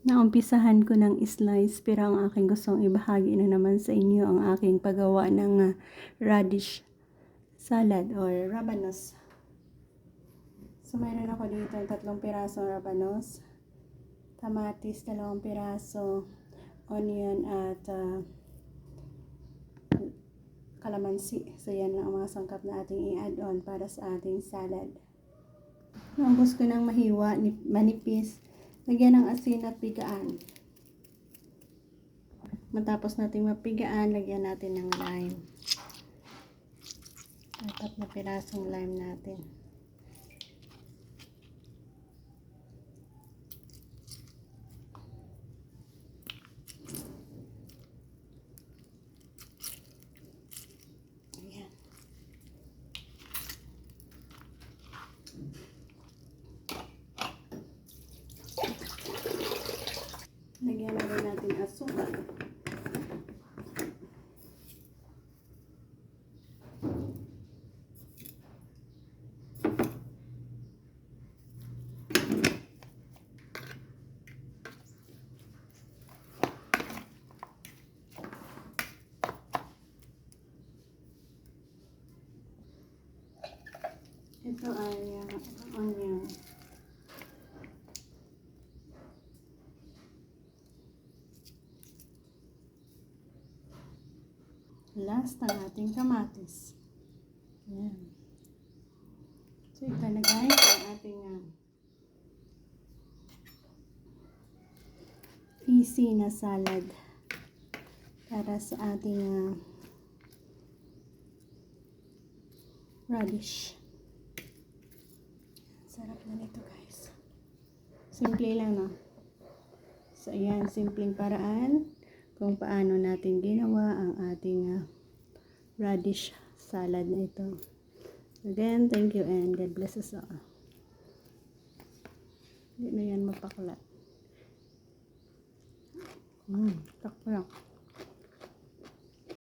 Naumpisahan ko ng slice pero ang aking gustong ibahagi na naman sa inyo ang aking paggawa ng radish salad or rabanos. So mayroon ako dito 3 pirasong rabanos, kamatis 2 piraso, onion at kalamansi. So yan lang ang mga sangkap na ating i-add on para sa ating salad. Naubos ko ng mahiwa, manipis. Lagyan ng asin at pigaan. Matapos nating mapigaan, lagyan natin ng lime. 4 na pirasong lime natin. Ayan. Lagyan na rin natin asukal. Ito ay onion. Last ang ating kamatis. Ayan. So ito na guys ang ating easy na salad para sa ating radish. Sarap na nito guys. Simple lang, no? So ayan, simpleng paraan kung paano natin ginawa ang ating radish salad na ito. Again, thank you and God bless us all. Hindi na yan mapaklat. Takpa lang.